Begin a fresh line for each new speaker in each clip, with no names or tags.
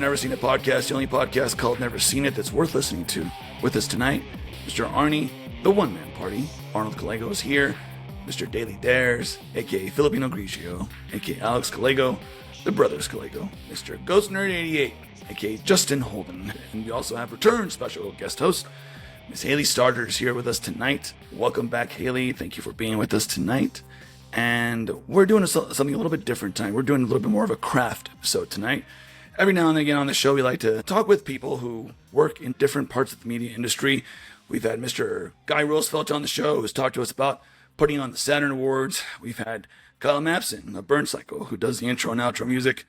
Never Seen It podcast, the only podcast called Never Seen It that's worth listening to. With us tonight, Mr. Arnie, the one-man party. Arnold Callego is here. Mr. Daily Dares, a.k.a. Filipino Grigio, a.k.a. Alex Callego, the Brothers Callego. Mr. Ghost Nerd 88, a.k.a. Justin Holden. And we also have return special guest host, Miss Haley Starter is here with us tonight. Welcome back, Haley. Thank you for being with us tonight. And we're doing something a little bit different tonight. We're doing a little bit more of a craft episode tonight. Every now and again on the show, we like to talk with people who work in different parts of the media industry. We've had Mr. Guy Roosevelt on the show, who's talked to us about putting on the Saturn Awards. We've had Kyle Mapson of Burn Cycle, who does the intro and outro music.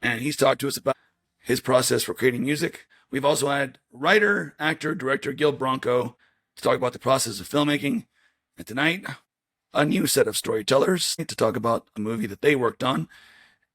And he's talked to us about his process for creating music. We've also had writer, actor, director Gil Bronco to talk about the process of filmmaking. And tonight, a new set of storytellers to talk about a movie that they worked on.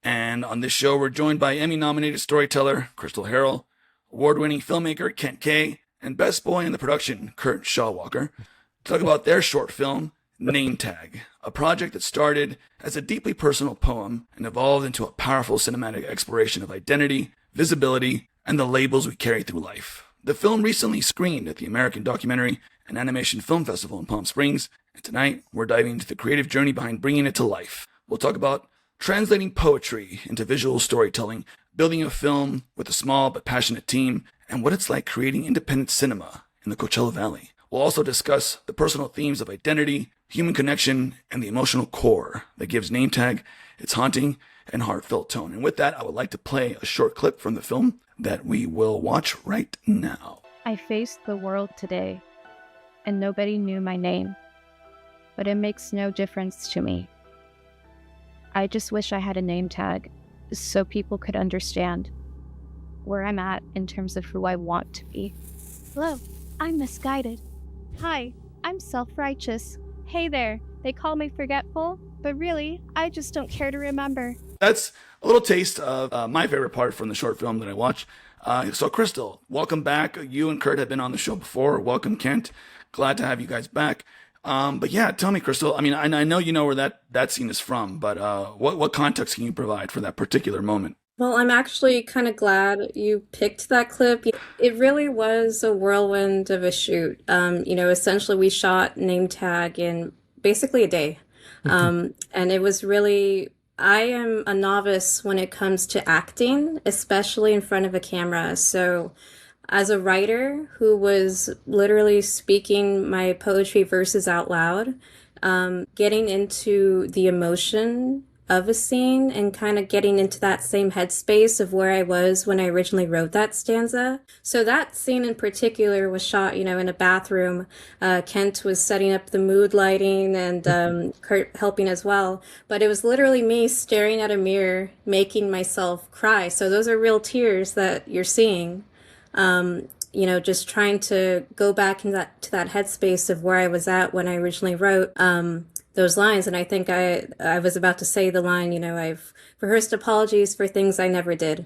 And on this show, we're joined by Emmy-nominated storyteller Crystal Harrell, award-winning filmmaker Kent Kay, and best boy in the production, Kurt Schawacker, to talk about their short film, Name Tag, a project that started as a deeply personal poem and evolved into a powerful cinematic exploration of identity, visibility, and the labels we carry through life. The film recently screened at the American Documentary and Animation Film Festival in Palm Springs, and tonight we're diving into the creative journey behind bringing it to life. We'll talk about translating poetry into visual storytelling, building a film with a small but passionate team, and what it's like creating independent cinema in the Coachella Valley. We'll also discuss the personal themes of identity, human connection, and the emotional core that gives Name Tag its haunting and heartfelt tone. And with that, I would like to play a short clip from the film that we will watch right now.
I faced the world today, and nobody knew my name, but it makes no difference to me. I just wish I had a name tag so people could understand where I'm at in terms of who I want to be. Hello, I'm misguided. Hi, I'm self-righteous. Hey there, they call me forgetful, but really, I just don't care to remember.
That's a little taste of my favorite part from the short film that I watched. So Crystal, welcome back. You and Kurt have been on the show before. Welcome, Kent. Glad to have you guys back. But yeah, tell me, Crystal, I mean, I know you know where that scene is from, but what context can you provide for that particular moment?
Well, I'm actually kind of glad you picked that clip. It really was a whirlwind of a shoot. Essentially we shot Name Tag in basically a day. And it was really, I am a novice when it comes to acting, especially in front of a camera. So as a writer who was literally speaking my poetry verses out loud, getting into the emotion of a scene and kind of getting into that same headspace of where I was when I originally wrote that stanza. So that scene in particular was shot, in a bathroom. Kent was setting up the mood lighting and Kurt helping as well. But it was literally me staring at a mirror, making myself cry. So those are real tears that you're seeing. Just trying to go back into that headspace of where I was at when I originally wrote those lines. And I think I was about to say the line, I've rehearsed apologies for things I never did.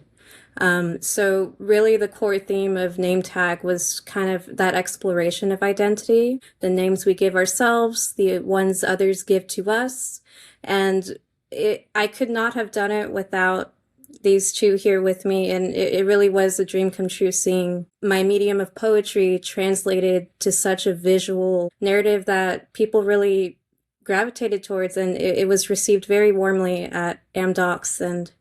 So really the core theme of Name Tag was kind of that exploration of identity, the names we give ourselves, the ones others give to us. And I could not have done it without these two here with me, and it really was a dream come true seeing my medium of poetry translated to such a visual narrative that people really gravitated towards, and it was received very warmly at AmDocs, and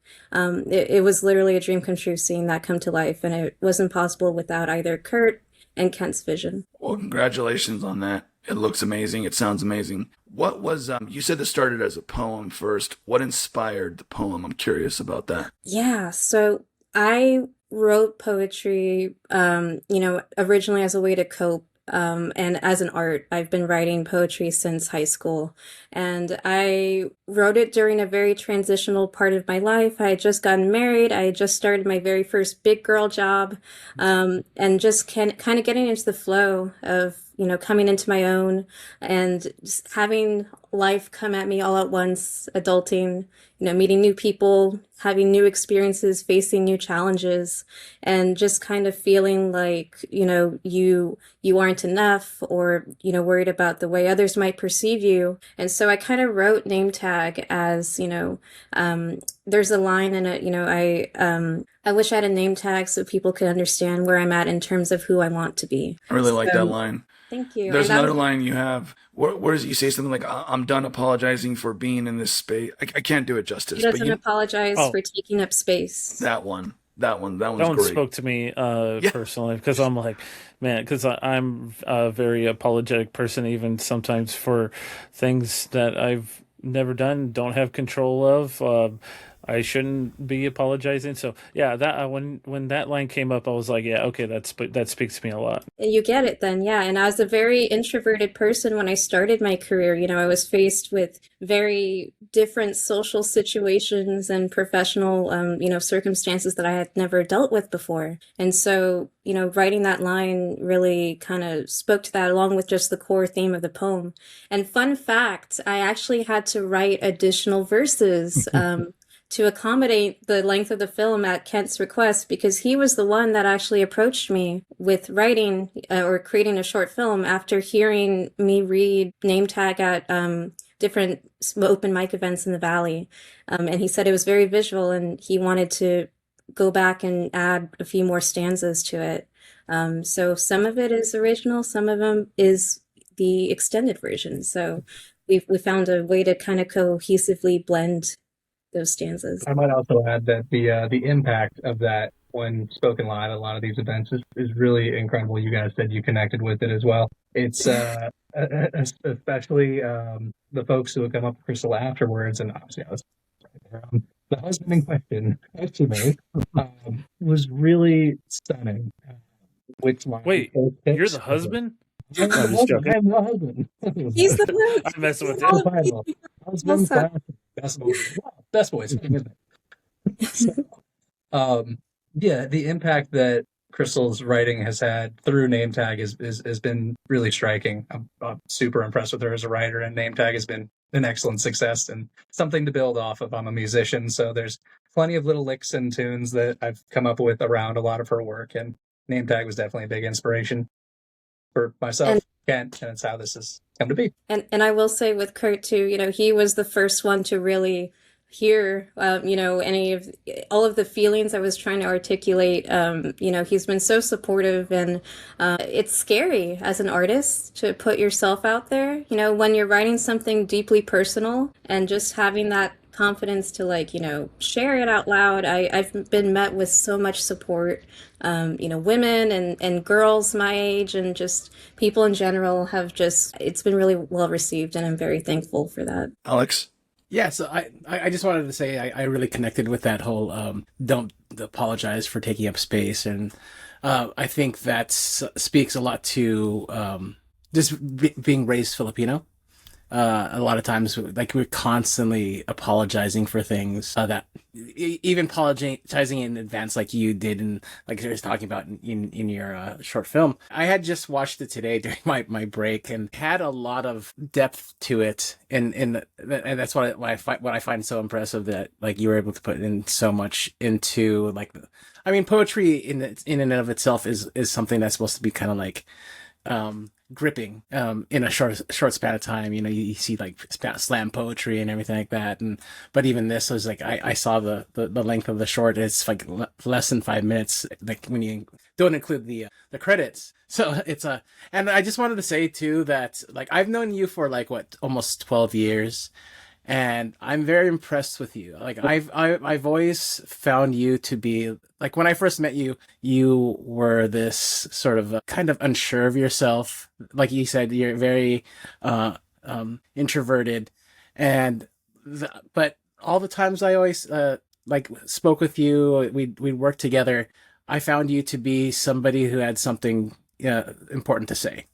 it was literally a dream come true seeing that come to life, and it wasn't possible without either Kurt and Kent's vision.
Well, congratulations on that. It looks amazing. It sounds amazing. What was, you said this started as a poem first. What inspired the poem? I'm curious about that.
Yeah, so I wrote poetry, originally as a way to cope. And as an art, I've been writing poetry since high school. And I wrote it during a very transitional part of my life. I had just gotten married. I had just started my very first big girl job. And just kind of getting into the flow of, coming into my own and just having life come at me all at once, adulting, meeting new people, having new experiences, facing new challenges, and just kind of feeling like, you aren't enough, or, worried about the way others might perceive you. And so I kind of wrote name tag as, there's a line in it, I wish I had a name tag so people could understand where I'm at in terms of who I want to be.
I really like that
So,
line.
thank you.
There's
And that
another
was,
line you have. Where does you say something like, I'm done apologizing for being in this space. I can't do it
he
justice, but
doesn't apologize
Oh,
for taking up space.
that
that
one's
one
great.
spoke to me
Yeah.
personally because I'm like, man, because I'm a very apologetic person, even sometimes for things that I've never done, don't have control of. I shouldn't be apologizing. So yeah, that when that line came up, I was like, yeah, okay, that speaks to me a lot.
You get it then, yeah. And I was a very introverted person when I started my career. I was faced with very different social situations and professional, circumstances that I had never dealt with before. And so, writing that line really kind of spoke to that, along with just the core theme of the poem. And fun fact, I actually had to write additional verses, to accommodate the length of the film at Kent's request, because he was the one that actually approached me with writing or creating a short film after hearing me read name tag at different open mic events in the Valley. And he said it was very visual and he wanted to go back and add a few more stanzas to it. So some of it is original, some of them is the extended version. So we found a way to kind of cohesively blend those stanzas.
I might also add that the impact of that when spoken live at a lot of these events is really incredible. You guys said you connected with it as well. It's especially the folks who have come up to Crystal afterwards, and obviously I was right there. The husband in question, actually, was really stunning. Which line?
Wait, you're the husband? No, I'm just joking.
I'm the husband.
He's the host.
I'm messing with
All
you.
of you.
Husband,
Also,
best boys. Wow, best boys. Yeah, the impact that Crystal's writing has had through name tag has been really striking. I'm super impressed with her as a writer, and name tag has been an excellent success and something to build off of. I'm a musician, so there's plenty of little licks and tunes that I've come up with around a lot of her work, and name tag was definitely a big inspiration for myself,
and
Kent, and it's how this has come to be.
and I will say with Kurt too, he was the first one to really hear, any of all of the feelings I was trying to articulate. He's been so supportive, and it's scary as an artist to put yourself out there. When you're writing something deeply personal, and just having that confidence to share it out loud. I've been met with so much support. Women and girls my age and just people in general it's been really well received, and I'm very thankful for that.
Alex?
Yeah, so I just wanted to say I really connected with that whole don't apologize for taking up space, and I think that speaks a lot to being raised Filipino. A lot of times, like, we're constantly apologizing for things that even apologizing in advance, like you did, and like you were talking about in your short film. I had just watched it today during my break, and had a lot of depth to it, and that's what I find so impressive, that like you were able to put in so much into, like, I mean, poetry in and of itself is something that's supposed to be kind of like gripping in a short span of time. You see like slam poetry and everything like that, but even this was like, I saw the length of the short. It's like less than 5 minutes, like when you don't include the credits. So it's and I just wanted to say too that, like, I've known you for like almost 12 years, and I'm very impressed with you. Like, I've always found you to be, like, when I first met you, you were this sort of kind of unsure of yourself. Like you said, you're very introverted, but all the times I always like spoke with you, we'd work together, I found you to be somebody who had something important to say.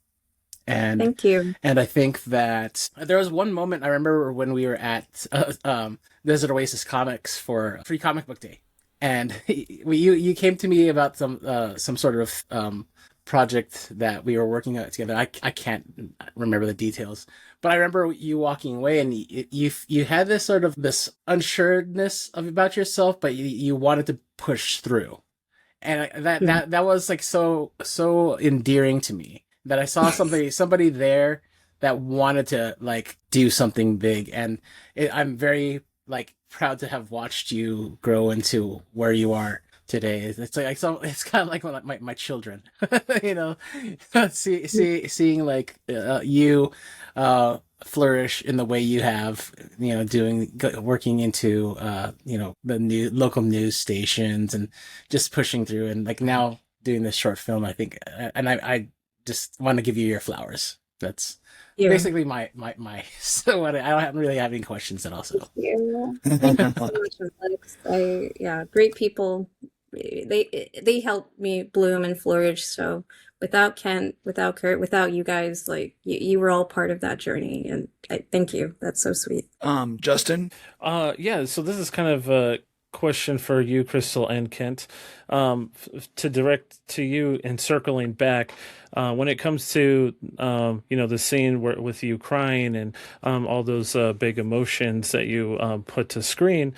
And
Thank you.
And I think that there was one moment I remember when we were at Desert Oasis Comics for Free Comic Book Day, and you came to me about some sort of project that we were working on together. I can't remember the details, but I remember you walking away and you had this sort of this unsureness about yourself, but you wanted to push through. And that was like so endearing to me, that I saw somebody there that wanted to like do something big. And I'm very like proud to have watched you grow into where you are today. It's like it's kind of like my children, you know, seeing like you flourish in the way you have, you know, working into you know, the new local news stations and just pushing through, and like now doing this short film. I think, and I just want to give you your flowers. That's basically my so what I don't really have any questions at all. So
thank you so much, Alex. Yeah, great people. They helped me bloom and flourish. So without Kent, without Kurt, without you guys, like you were all part of that journey, and I thank you. That's so sweet.
Justin?
Yeah, so this is kind of a question for you, Crystal and Kent, to direct to you and circling back. When it comes to, you know, the scene with you crying and all those big emotions that you put to screen,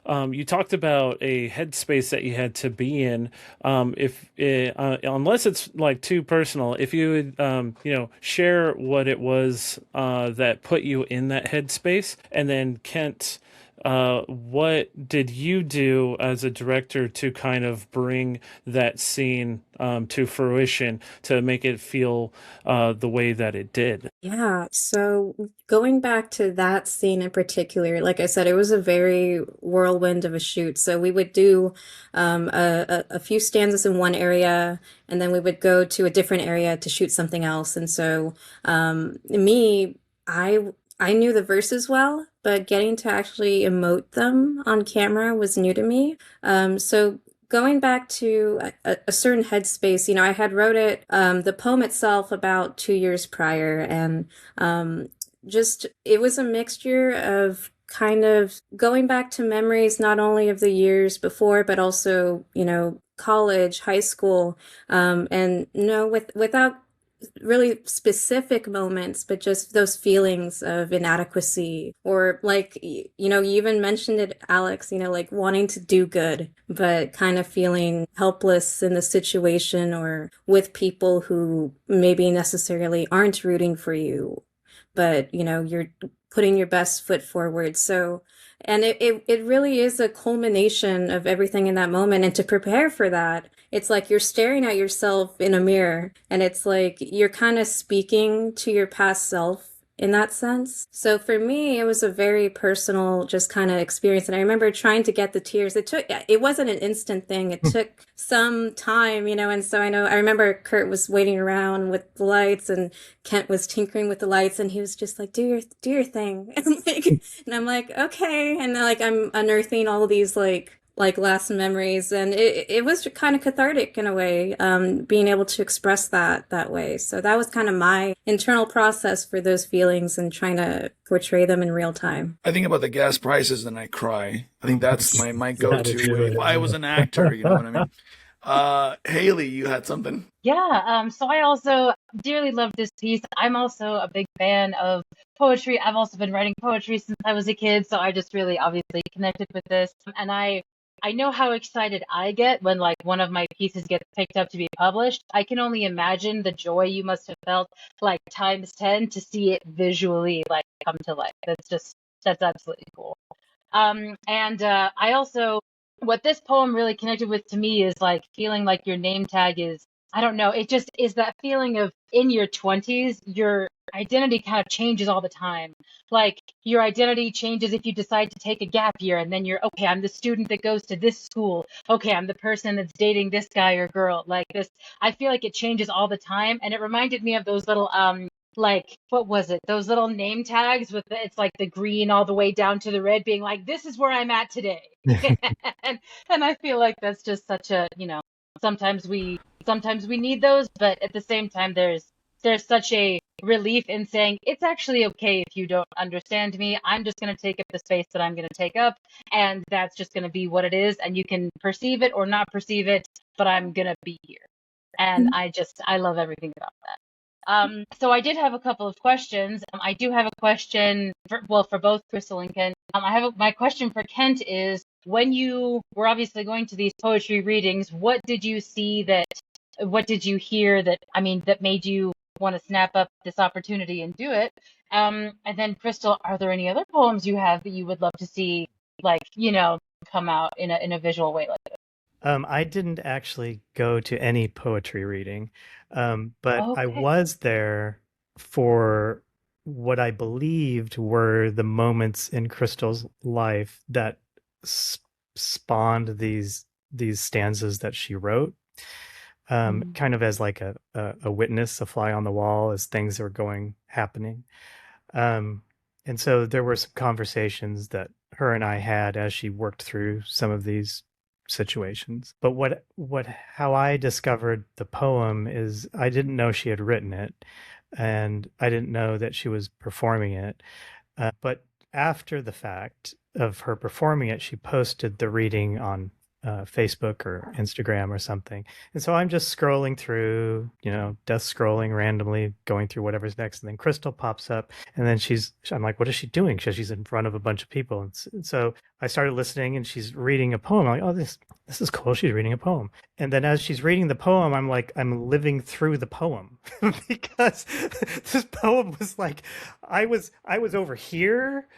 you talked about a headspace that you had to be in. Unless it's like too personal, if you would, you know, share what it was that put you in that headspace, and then Kent, what did you do as a director to kind of bring that scene to fruition to make it feel the way that it did?
Yeah, so going back to that scene in particular, like I said, it was a very whirlwind of a shoot. So we would do a few stanzas in one area, and then we would go to a different area to shoot something else. And so I knew the verses well, but getting to actually emote them on camera was new to me. So going back to a certain headspace, you know, I had wrote it, the poem itself about 2 years prior, and just it was a mixture of kind of going back to memories not only of the years before, but also, you know, college, high school, and no, without really specific moments, but just those feelings of inadequacy, or like, you know, you even mentioned it, Alex, you know, like wanting to do good, but kind of feeling helpless in the situation or with people who maybe necessarily aren't rooting for you, but, you know, you're putting your best foot forward. So, and it really is a culmination of everything in that moment. And to prepare for that, it's like you're staring at yourself in a mirror, and it's like you're kind of speaking to your past self in that sense. So for me, it was a very personal, just kind of experience. And I remember trying to get the tears. It wasn't an instant thing. It took some time, you know. And so I remember Kurt was waiting around with the lights, and Kent was tinkering with the lights, and he was just like, do your thing. And I'm like, okay. And then, like, I'm unearthing all these like last memories, and it was kind of cathartic in a way, being able to express that way. So that was kind of my internal process for those feelings and trying to portray them in real time.
I think about the gas prices and I cry. I think that's my go-to if I was an actor, you know what I mean? Haley, you had something?
Yeah, so I also dearly love this piece. I'm also a big fan of poetry. I've also been writing poetry since I was a kid, so I just really obviously connected with this. And I know how excited I get when like one of my pieces gets picked up to be published. I can only imagine the joy you must have felt like times 10 to see it visually like come to life. That's absolutely cool. And I also, what this poem really connected with to me is like feeling like your name tag is, I don't know, it just is that feeling of in your 20s, your identity kind of changes all the time. Like your identity changes if you decide to take a gap year, and then you're, okay, I'm the student that goes to this school. Okay, I'm the person that's dating this guy or girl. Like this, I feel like it changes all the time. And it reminded me of those little, like, what was it? Those little name tags with it's like the green all the way down to the red being like, this is where I'm at today. and I feel like that's just such a, you know, sometimes we need those, but at the same time, there's such a relief in saying it's actually okay if you don't understand me. I'm just going to take up the space that I'm going to take up, and that's just going to be what it is, and you can perceive it or not perceive it, but I'm going to be here. And I love everything about that. So I did have a couple of questions. I do have a question for both Crystal and Kent. My question for Kent is, when you were obviously going to these poetry readings, what did you hear that made you want to snap up this opportunity and do it? And then Crystal, are there any other poems you have that you would love to see, come out in a visual way like this?
I didn't actually go to any poetry reading, but I
Okay.
was there for what I believed were the moments in Crystal's life that spawned these stanzas that she wrote, kind of as like a witness, a fly on the wall as things were happening. And so there were some conversations that her and I had as she worked through some of these situations. But how I discovered the poem is I didn't know she had written it, and I didn't know that she was performing it. But after the fact of her performing it, she posted the reading on Facebook or Instagram or something. And so I'm just scrolling through, death scrolling randomly, going through whatever's next. And then Crystal pops up, and then I'm like, what is she doing? Because she's in front of a bunch of people. And so I started listening, and she's reading a poem. I'm like, oh, this is cool. She's reading a poem. And then as she's reading the poem, I'm like, I'm living through the poem because this poem was like, I was over here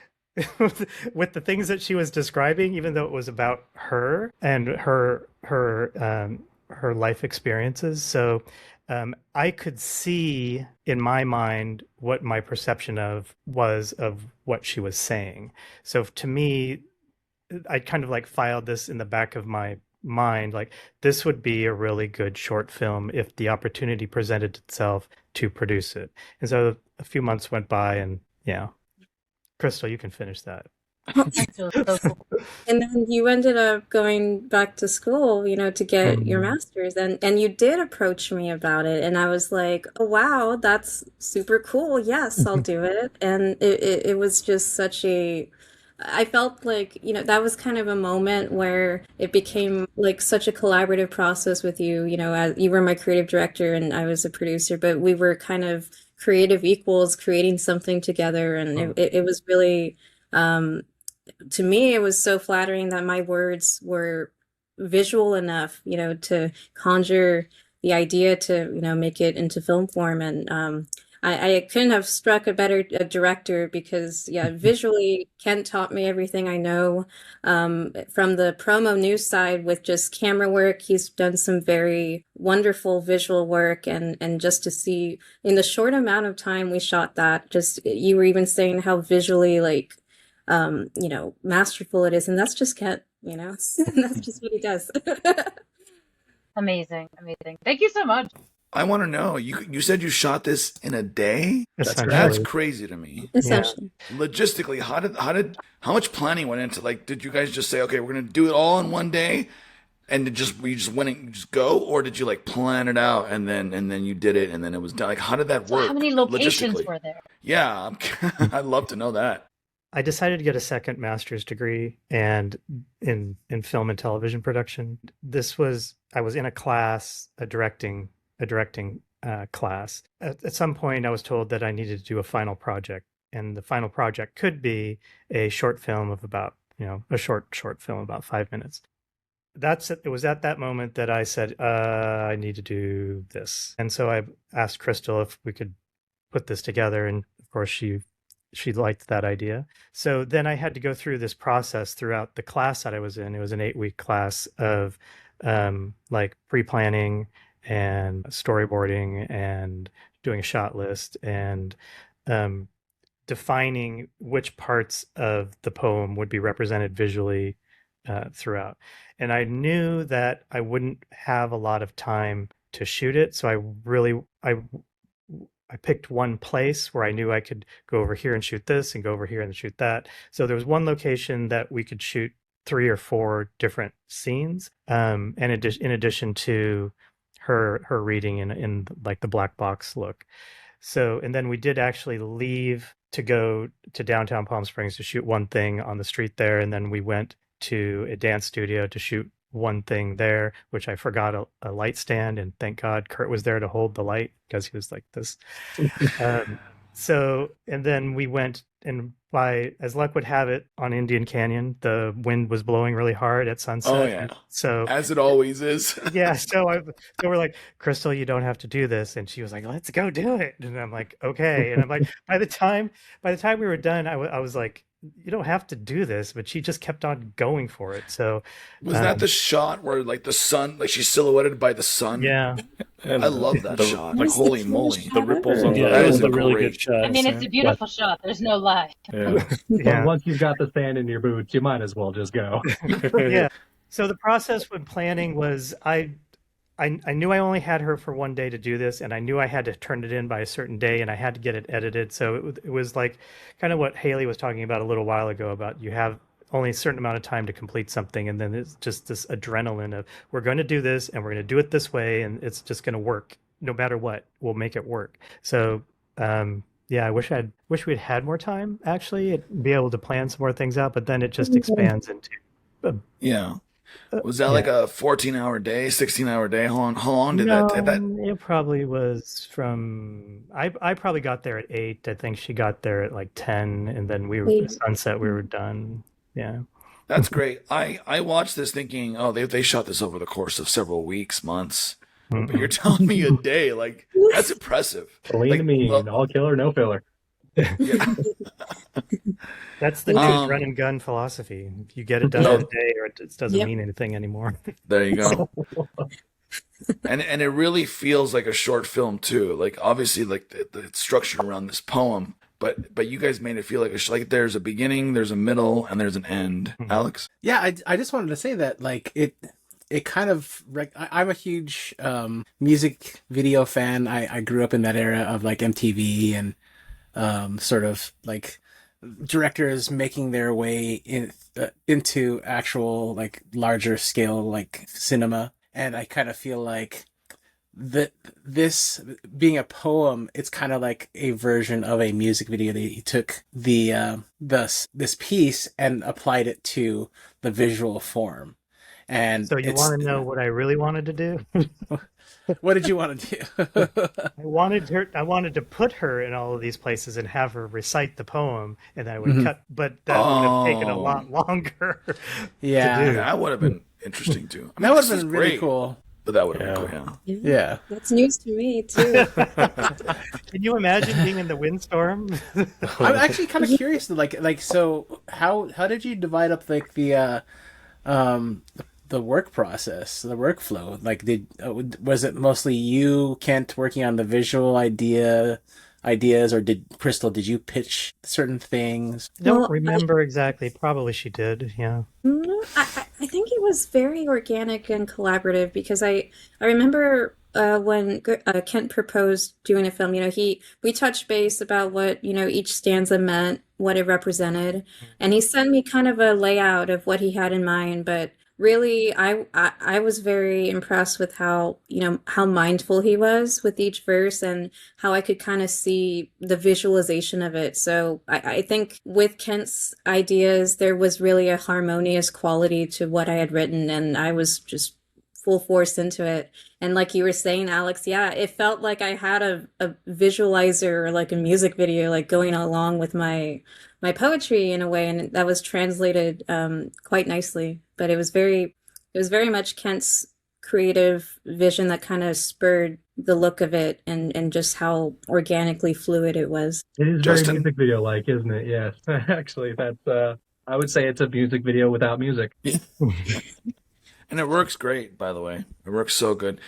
with the things that she was describing, even though it was about her and her life experiences. So I could see in my mind what my perception of what she was saying. So to me, I kind of like filed this in the back of my mind, like this would be a really good short film if the opportunity presented itself to produce it. And so a few months went by, and Crystal, you can finish that.
So cool.
And then you ended up going back to school, to get your master's, and you did approach me about it, and I was like, oh wow, that's super cool. Yes, I'll do it. And it was just I felt like, that was kind of a moment where it became like such a collaborative process with you, as you were my creative director and I was a producer, but we were kind of creative equals creating something together. And it was really, to me, it was so flattering that my words were visual enough, to conjure the idea to, make it into film form. And I couldn't have struck a better director because, visually, Kent taught me everything I know. From the promo news side with just camera work, he's done some very wonderful visual work. And just to see in the short amount of time we shot that, just you were even saying how visually, like, masterful it is. And that's just Kent, that's just what he does.
Amazing. Thank you so much.
I want to know. You said you shot this in a day? That's crazy to me.
Essentially.
Logistically, how much planning went into, like, did you guys just say, okay, we're gonna do it all in one day, and you just went and you just go, or did you like plan it out and then you did it and then it was done? Like, how did that work?
How many locations were there?
Yeah, I'd love to know that.
I decided to get a second master's degree and in film and television production. I was in a class, a directing class. At some point, I was told that I needed to do a final project, and the final project could be a short film of about, a short film about 5 minutes. It was at that moment that I said, I need to do this. And so I asked Crystal if we could put this together, and of course she liked that idea. So then I had to go through this process throughout the class that I was in. It was an 8-week class of like pre-planning and storyboarding and doing a shot list and defining which parts of the poem would be represented visually throughout. And I knew that I wouldn't have a lot of time to shoot it. So I picked one place where I knew I could go over here and shoot this and go over here and shoot that. So there was one location that we could shoot 3 or 4 different scenes. And in addition to her reading in like the black box look. So, and then we did actually leave to go to downtown Palm Springs to shoot one thing on the street there. And then we went to a dance studio to shoot one thing there, which I forgot a light stand, and thank God Kurt was there to hold the light because he was like this. So, and then we went, and by as luck would have it, on Indian Canyon, the wind was blowing really hard at sunset.
Oh yeah.
So
as it always is.
yeah, so we're like, Crystal, you don't have to do this, and she was like, let's go do it, and I'm like, okay, and I'm like, by the time we were done, I was like, you don't have to do this, but she just kept on going for it. So
Was that the shot where like the sun, like she's silhouetted by the sun?
yeah,
I love that shot. Like
That was the
holy
coolest
moly.
shot
The ripples on
ever.
the
Yeah,
that
that
was
is
a
a
really
great-
good shot.
I mean, it's a beautiful shot. There's no lie.
Yeah.
yeah.
Once you've got the sand in your boots, you might as well just go.
Yeah. So the process when planning was I knew I only had her for one day to do this, and I knew I had to turn it in by a certain day, and I had to get it edited. So it was like kind of what Haley was talking about a little while ago, about you have only a certain amount of time to complete something, and then it's just this adrenaline of we're going to do this, and we're going to do it this way, and it's just going to work no matter what. We'll make it work. So yeah, I wish we'd had more time actually, be able to plan some more things out, but then it just expands into
Yeah. Was that like a 14-hour day, 16-hour day? How long did that take?
It probably was from I probably got there at 8. I think she got there at like 10, and then we were sunset. We were done. Yeah.
That's great. I watched this thinking, oh, they shot this over the course of several weeks, months. But you're telling me a day, like that's impressive.
Lean
Like,
to me,
well-
all killer, no filler.
Yeah.
That's the new run and gun philosophy. If you get it done in a day, or it just doesn't mean anything anymore.
There you go. And it really feels like a short film too. Like obviously, like it's structured around this poem, but you guys made it feel like there's a beginning, there's a middle, and there's an end. Alex?
Yeah, I just wanted to say that like it kind of I'm a huge music video fan. I grew up in that era of like MTV and sort of like directors making their way into actual like larger scale like cinema, and I kind of feel like this being a poem, it's kind of like a version of a music video. He took this piece and applied it to the visual form. And
So you want to know what I really wanted to do?
What did you want to do?
I wanted to put her in all of these places and have her recite the poem, and I would cut, but that would have taken a lot longer.
Yeah.
to do.
That would have been interesting too. I mean,
That would
this
have
is
been really
great,
cool.
But that would have been cool, yeah.
Yeah.
That's news to me too.
Can you imagine being in the windstorm?
I'm actually kind of curious to like so how did you divide up like the work process, the workflow? Like was it mostly you, Kent, working on the visual ideas, or did you pitch certain things?
Don't
Well,
remember exactly. Probably she did. Yeah.
No, I think it was very organic and collaborative because I remember when Kent proposed doing a film, we touched base about what, each stanza meant, what it represented, and he sent me kind of a layout of what he had in mind, but really I was very impressed with how mindful he was with each verse and how I could kind of see the visualization of it. So I think with Kent's ideas there was really a harmonious quality to what I had written, and I was just full force into it. And like you were saying, Alex, yeah, it felt like I had a visualizer or like a music video like going along with my poetry in a way, and that was translated quite nicely. But it was very much Kent's creative vision that kind of spurred the look of it, and just how organically fluid it was.
It is
Justin?
very music video like, isn't it? Yes. Actually, that's I would say it's a music video without music.
And it works great, by the way. It works so good.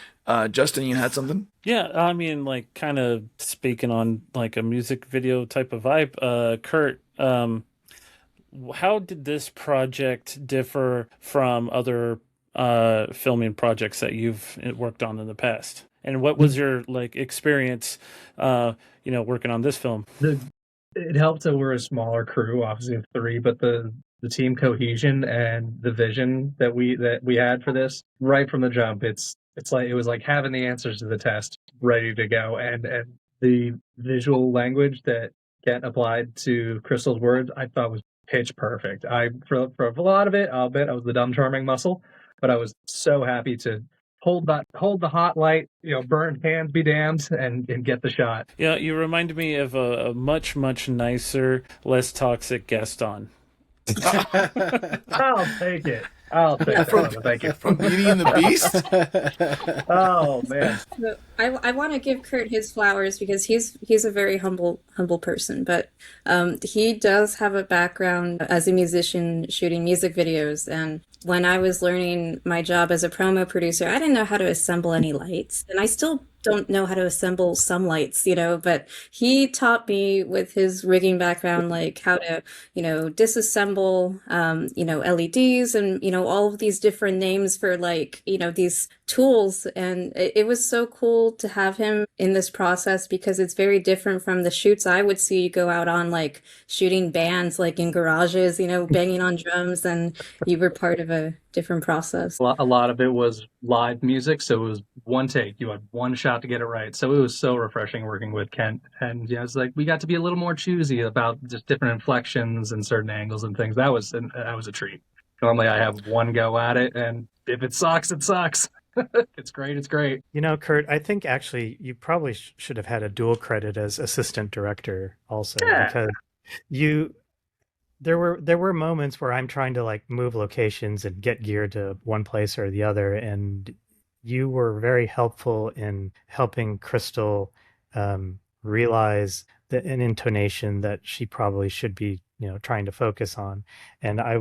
Justin, you had something?
Yeah, I mean, like, kind of speaking on like a music video type of vibe. Kurt, how did this project differ from other filming projects that you've worked on in the past? And what was your like experience, working on this film?
It helped that we're a smaller crew, obviously of 3, but the team cohesion and the vision that we had for this right from the jump, it's like it was like having the answers to the test ready to go, and the visual language that Kent applied to Crystal's words I thought was pitch perfect. For a lot of it, I'll bet I was the dumb charming muscle,
but I was so happy to hold the hot light, burn hands be damned, and get the shot.
Yeah, you remind me of a much, much nicer, less toxic Gaston.
I'll take it. I'll take that. Thank you.
From Beauty and the Beast?
Oh man.
So I want to give Kurt his flowers because he's a very humble person, but he does have a background as a musician shooting music videos. And when I was learning my job as a promo producer, I didn't know how to assemble any lights, and I still don't know how to assemble some lights, but he taught me with his rigging background, like how to, disassemble, LEDs and, all of these different names for like, these tools. And it was so cool to have him in this process because it's very different from the shoots I would see go out on, like shooting bands, like in garages, banging on drums, and you were part of a different process.
A lot of it was live music, so it was one take. You had one shot to get it right. So it was so refreshing working with Kent. And it's like we got to be a little more choosy about just different inflections and certain angles and things. That was a treat. Normally I have one go at it, and if it sucks, it sucks. It's great. It's great.
Kurt, I think actually you probably should have had a dual credit as assistant director also, because there were moments where I'm trying to like move locations and get gear to one place or the other, and you were very helpful in helping Crystal realize an intonation that she probably should be, trying to focus on. And I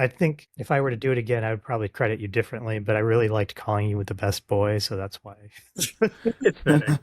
think if I were to do it again, I would probably credit you differently, but I really liked calling you the best boy, so that's why.
It's fitting.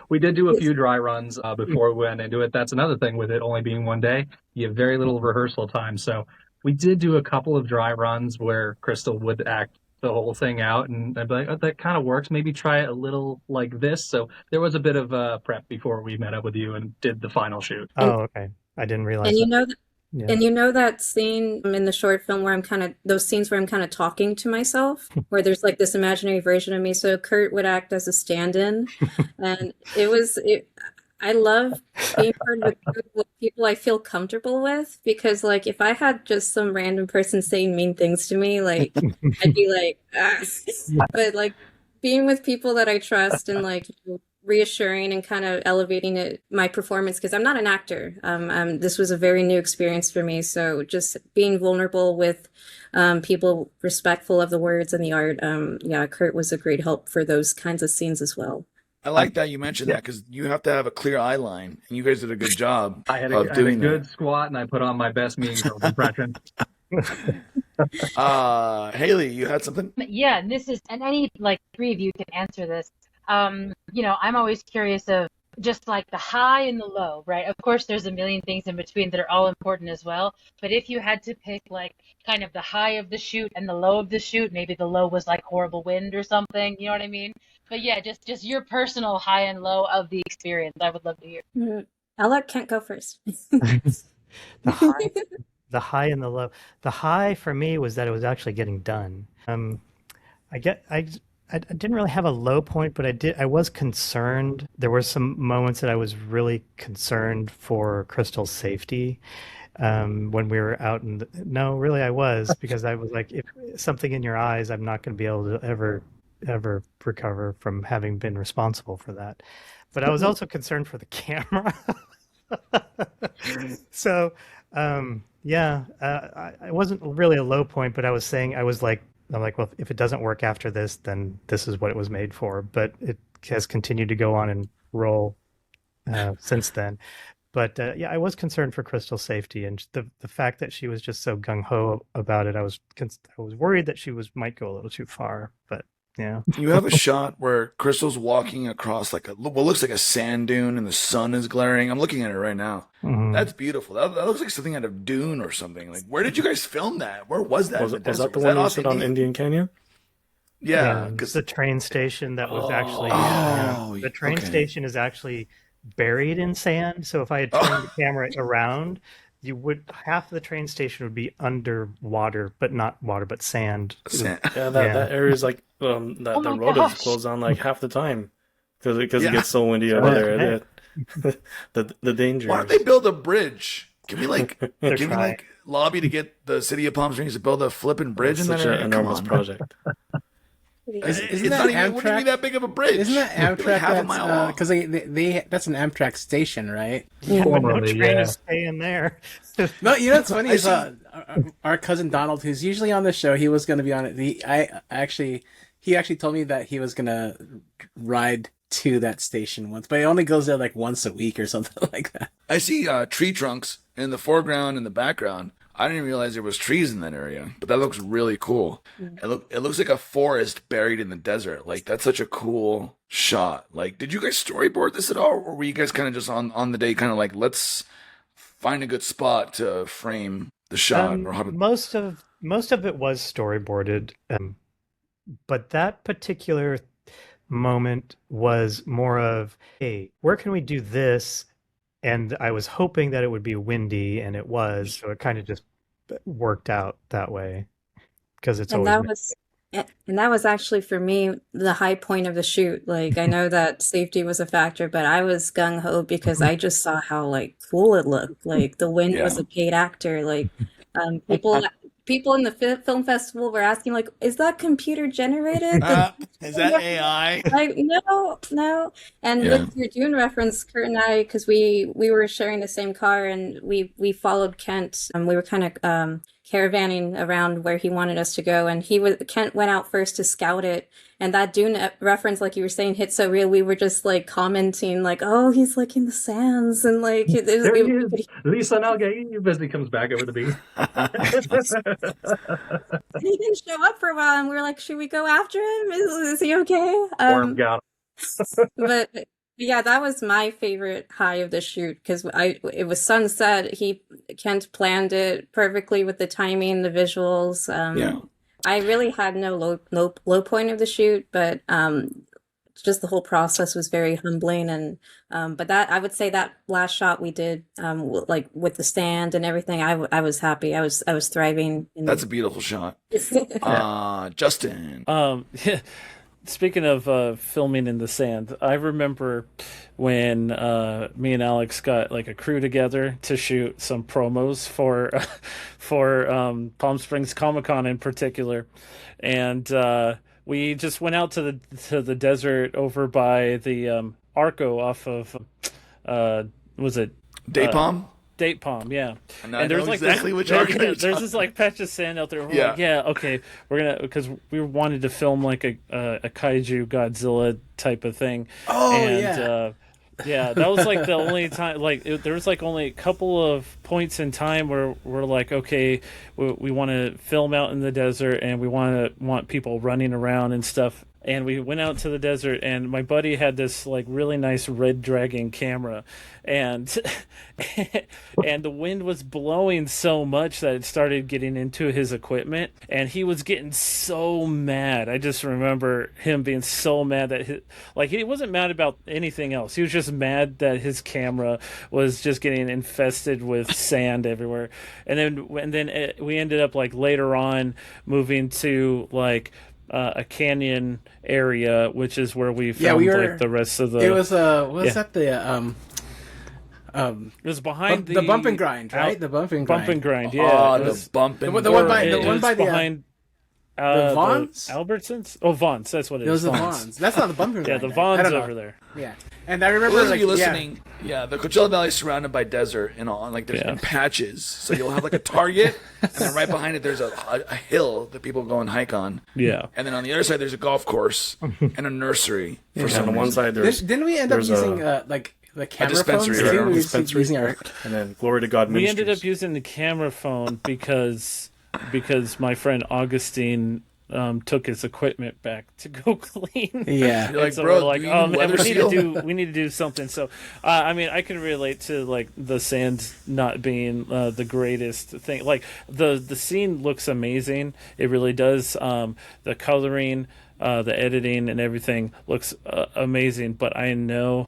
We did do a few dry runs before we went into it. That's another thing with it only being one day. You have very little rehearsal time. So we did do a couple of dry runs where Crystal would act the whole thing out, and I'd be like, oh, that kind of works. Maybe try it a little like this. So there was a bit of prep before we met up with you and did the final shoot.
Oh, okay. I didn't realize
and
that.
Yeah. And that scene in the short film where those scenes where I'm kind of talking to myself, where there's like this imaginary version of me. So Kurt would act as a stand-in, and I love being part of a group with people I feel comfortable with, because like if I had just some random person saying mean things to me, like I'd be like, ah. But like being with people that I trust and like reassuring and kind of elevating my performance, because I'm not an actor. This was a very new experience for me. So just being vulnerable with people respectful of the words and the art. Kurt was a great help for those kinds of scenes as well.
I like that you mentioned that, because you have to have a clear eye line, and you guys did a good job
I had
of doing
a good squat, and I put on my best Mean Girls impression.
Haley, you had something?
Yeah, and any like three of you can answer this. I'm always curious of just like the high and the low, right? Of course, there's a million things in between that are all important as well. But if you had to pick like kind of the high of the shoot and the low of the shoot, maybe the low was like horrible wind or something, you know what I mean? But yeah, just your personal high and low of the experience. I would love to hear.
I'll let Kent go first.
The high and the low. The high for me was that it was actually getting done. I didn't really have a low point, but I was concerned. There were some moments that I was really concerned for Crystal's safety when we were out. No, really I was, because I was like, if something in your eyes, I'm not going to be able to ever recover from having been responsible for that. But I was also concerned for the camera. So, I wasn't really a low point, but I'm like, well, if it doesn't work after this, then this is what it was made for. But it has continued to go on and roll since then. But I was concerned for Crystal's safety, and the fact that she was just so gung ho about it, I was worried that she might go a little too far. But yeah,
you have a shot where Crystal's walking across like what looks like a sand dune, and the sun is glaring. I'm looking at it right now. Mm-hmm. That's beautiful. That looks like something out of Dune or something. Like, where did you guys film that? Where was that?
Was that the one you said on Indian Canyon?
Yeah, because
the train station that was actually the train station is actually buried in sand. So if I had turned the camera around, half of the train station would be underwater, but not water, but sand.
Yeah, that area is like the road is closed on like half the time because it gets so windy over there. The danger.
Why don't they build a bridge? Give me like lobby to get the city of Palm Springs to build a flipping bridge in that
Such
area?
an
Come
enormous
on.
project.
It's not even, wouldn't be that big of a bridge.
Isn't that
It's like
Amtrak?
half a mile long.
Because they that's an Amtrak station, right?
Yeah, but no
Formerly,
train
yeah.
is staying there.
No, you know what's funny
I
is
see.
our cousin Donald, who's usually on the show, he was going to be on it. He actually told me that he was going to ride to that station once, but he only goes there like once a week or something like that.
I see tree trunks in the foreground and the background. I didn't realize there was trees in that area, but that looks really cool. It looks like a forest buried in the desert. Like, that's such a cool shot. Like, did you guys storyboard this at all, or were you guys kind of just on the day, kind of like, let's find a good spot to frame the shot? Or how did...
Most of it was storyboarded, but that particular moment was more of, hey, where can we do this? And I was hoping that it would be windy, and it was, so it kind of just worked out that way because it's
And
always
that was actually for me the high point of the shoot. Like, I know that safety was a factor, but I was gung ho because I just saw how like cool it looked. Like the wind was a paid actor. Like people in the film festival were asking like, is that computer generated?
Is that AI?
Like, no. And with your Dune reference, Kurt and I, because we were sharing the same car and we followed Kent. We were kind of caravanning around where he wanted us to go, and Kent went out first to scout it. And that Dune reference, like you were saying, hit so real. We were just like commenting, like, "Oh, he's like in the sands," and like
There he is, Lisa Nalgaeve, as he comes back over the beach.
And he didn't show up for a while, and we were like, "Should we go after him? Is he okay?"
Worm got him.
But yeah, that was my favorite high of the shoot because it was sunset. Kent planned it perfectly with the timing, the visuals. I really had no low point of the shoot, but just the whole process was very humbling. And but that, I would say that last shot we did, like with the stand and everything, I was happy. I was thriving.
That's a beautiful shot. Justin.
Yeah. Speaking of filming in the sand, I remember when me and Alex got like a crew together to shoot some promos for Palm Springs Comic-Con in particular, and we just went out to the desert over by the Arco off of was it
Date Palm?
Date Palm, yeah.
And I
there's
know
like
exactly which arc you're
there's this like patch of sand out there. We're
Yeah.
like, yeah, okay, we're gonna, because we wanted to film like a kaiju Godzilla type of thing.
Oh,
and,
yeah.
Yeah, that was like the only time. Like there was like only a couple of points in time where we're like, okay, we want to film out in the desert, and we want people running around and stuff. And we went out to the desert, and my buddy had this like really nice Red Dragon camera, and and the wind was blowing so much that it started getting into his equipment, and he was getting so mad. I just remember him being so mad that he wasn't mad about anything else. He was just mad that his camera was just getting infested with sand everywhere. And then we ended up like later on moving to like a canyon area, which is where we filmed like the rest of the.
It was that the
it was behind
the bump and grind, right? The bump and grind.
Bump and grind, yeah.
Oh, the bump and
the one by the
behind
the Vons?
the Albertsons. Oh, Vons, that's what it is.
It was the Vons. That's not the bump and
Yeah,
grind.
the Vons
I don't know.
over there.
Yeah, and I remember
For those
like
of you listening, the Coachella Valley is surrounded by desert and all, like there's in patches. So you'll have like a target, and then right behind it there's a hill that people go and hike on.
Yeah,
and then on the other side there's a golf course and a nursery. For some
on one
reason.
side there's
Didn't we end up using like the camera phones
dispensary,
too?
right?
We were
Dispensary.
using our
and then Glory to God
we
Ministries.
ended up using the camera phone because my friend Augustine took his equipment back to go clean.
Yeah.
You're like,
so
bro,
we're like,
do you need weather seal?
we need to do something. So, I mean, I can relate to like the sand not being the greatest thing. Like the scene looks amazing. It really does. The coloring, the editing, and everything looks amazing. But I know